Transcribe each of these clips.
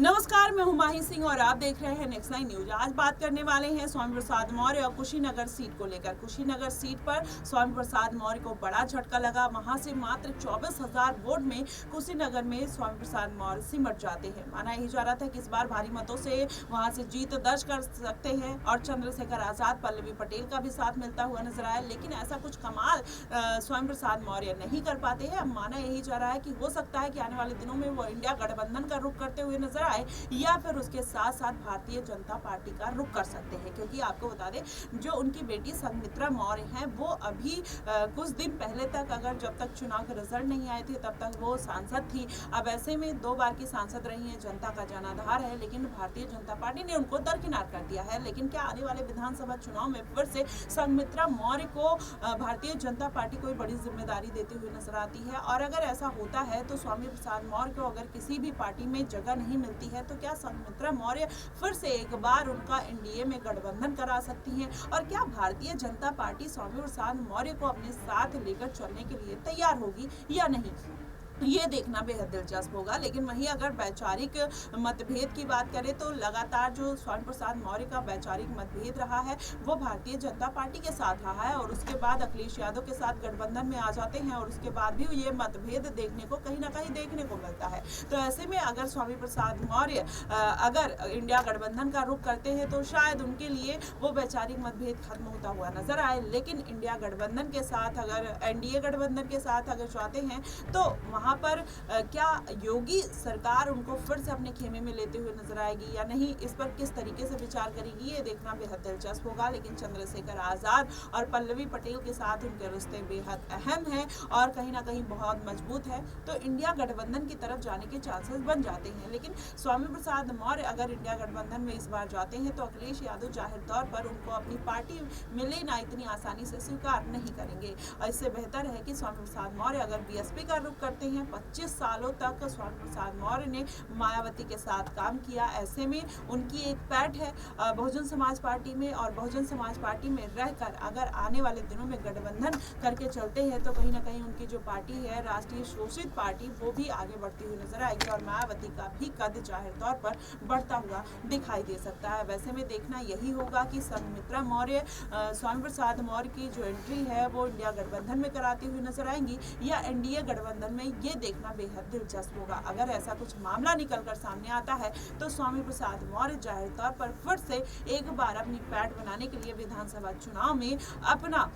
नमस्कार, मैं हूं माही सिंह और आप देख रहे हैं नेक्स्ट 9 न्यूज। आज बात करने वाले हैं स्वामी प्रसाद मौर्य और कुशीनगर सीट को लेकर। कुशीनगर सीट पर स्वामी प्रसाद मौर्य को बड़ा झटका लगा। वहां से मात्र 24,000 वोट में कुशीनगर में स्वामी प्रसाद मौर्य सिमट जाते हैं। माना यही जा रहा था कि इस बार भारी मतों से वहां से जीत दर्ज कर सकते हैं और चंद्रशेखर आजाद, पल्लवी पटेल का भी साथ मिलता हुआ नजर आया, लेकिन ऐसा कुछ कमाल स्वामी प्रसाद मौर्य नहीं कर पाते हैं। अब माना यही जा रहा है कि हो सकता है कि आने वाले दिनों में वो इंडिया गठबंधन का रुख करते हुए नजर आए या फिर उसके साथ साथ भारतीय जनता पार्टी का रुख कर सकते हैं, क्योंकि आपको बता दें जो उनकी बेटी संघमित्रा मौर्य हैं वो अभी कुछ दिन पहले तक, अगर जब तक चुनाव के रिजल्ट नहीं आए थे तब तक वो सांसद थी। अब ऐसे में 2 बार की सांसद रही हैं, जनता का जनाधार है, लेकिन भारतीय जनता पार्टी ने उनको दरकिनार कर दिया है। लेकिन क्या आने वाले विधानसभा चुनाव में फिर से संघमित्रा मौर्य को भारतीय जनता पार्टी कोई बड़ी जिम्मेदारी देते हुए नजर आती है? और अगर ऐसा होता है तो स्वामी प्रसाद मौर्य को अगर किसी भी पार्टी में जगह नहीं मिलती है तो क्या संघमित्रा मौर्य फिर से एक बार उनका एनडीए में गठबंधन करा सकती हैं? और क्या भारतीय जनता पार्टी स्वामी प्रसाद मौर्य को अपने साथ लेकर चलने के लिए तैयार होगी या नहीं, ये देखना बेहद दिलचस्प होगा। लेकिन वहीं अगर वैचारिक मतभेद की बात करें तो लगातार जो स्वामी प्रसाद मौर्य का वैचारिक मतभेद रहा है वो भारतीय जनता पार्टी के साथ रहा है, और उसके बाद अखिलेश यादव के साथ गठबंधन में आ जाते हैं और उसके बाद भी ये मतभेद देखने को कहीं ना कहीं देखने को मिलता है। तो ऐसे में अगर स्वामी प्रसाद मौर्य अगर इंडिया गठबंधन का रुख करते हैं तो शायद उनके लिए वो वैचारिक मतभेद खत्म होता हुआ नजर आए। लेकिन इंडिया गठबंधन के साथ, अगर एनडीए गठबंधन के साथ अगर चाहते हैं तो वहाँ पर क्या योगी सरकार उनको फिर से अपने खेमे में लेते हुए नजर आएगी या नहीं, इस पर किस तरीके से विचार करेगी, ये देखना बेहद दिलचस्प होगा। लेकिन चंद्रशेखर आजाद और पल्लवी पटेल के साथ उनके रिश्ते बेहद अहम हैं और कहीं ना कहीं बहुत मजबूत है, तो इंडिया गठबंधन की तरफ जाने के चांसेस बन जाते हैं। लेकिन स्वामी प्रसाद मौर्य अगर इंडिया गठबंधन में इस बार जाते हैं तो अखिलेश यादव जाहिर तौर पर उनको अपनी पार्टी में लेना इतनी आसानी से स्वीकार नहीं करेंगे। और इससे बेहतर है कि स्वामी प्रसाद मौर्य अगर बीएसपी का रुख करते हैं, 25 सालों तक स्वामी प्रसाद मौर्य ने मायावती के साथ काम किया, ऐसे में उनकी एक पैठ है बहुजन समाज पार्टी में, और बहुजन समाज पार्टी में रहकर अगर आने वाले दिनों में गठबंधन करके चलते हैं तो कहीं ना कहीं उनकी जो पार्टी है, राष्ट्रीय शोषित पार्टी, वो भी आगे बढ़ती हुई नजर आएगी और मायावती का भी कद जाहिर तौर पर बढ़ता हुआ दिखाई दे सकता है। वैसे में देखना यही होगा कि संघमित्रा मौर्य स्वामी प्रसाद मौर्य की जो एंट्री है वो इंडिया गठबंधन में कराती हुई नजर आएंगी या एनडीए गठबंधन में, ये देखना बेहद दिलचस्प होगा। अगर ऐसा कुछ मामला निकलकर सामने आता है तो स्वामी प्रसाद मौर्य जाहिर तौर पर फिर से एक बार अपनी पैठ बनाने के लिए विधानसभा चुनाव में अपना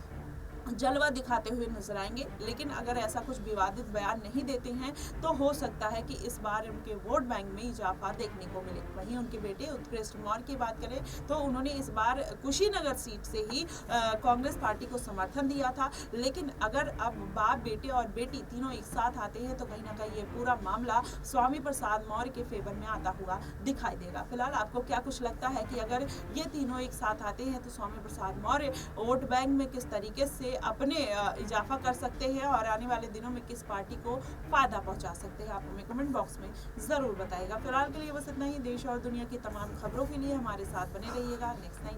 जलवा दिखाते हुए नजर आएंगे। लेकिन अगर ऐसा कुछ विवादित बयान नहीं देते हैं तो हो सकता है कि इस बार उनके वोट बैंक में इजाफा देखने को मिले। वहीं उनके बेटे उत्कृष्ट मौर्य की बात करें तो उन्होंने इस बार कुशीनगर सीट से ही कांग्रेस पार्टी को समर्थन दिया था, लेकिन अगर अब बाप, बेटे और बेटी तीनों एक साथ आते हैं तो कहीं ना कहीं ये पूरा मामला स्वामी प्रसाद मौर्य के फेवर में आता हुआ दिखाई देगा। फिलहाल आपको क्या कुछ लगता है कि अगर ये तीनों एक साथ आते हैं तो स्वामी प्रसाद मौर्य वोट बैंक में किस तरीके से अपने इजाफा कर सकते हैं और आने वाले दिनों में किस पार्टी को फायदा पहुंचा सकते हैं? आप हमें कमेंट बॉक्स में जरूर बताइएगा। फिलहाल के लिए बस इतना ही। देश और दुनिया की तमाम खबरों के लिए हमारे साथ बने रहिएगा नेक्स्ट 9।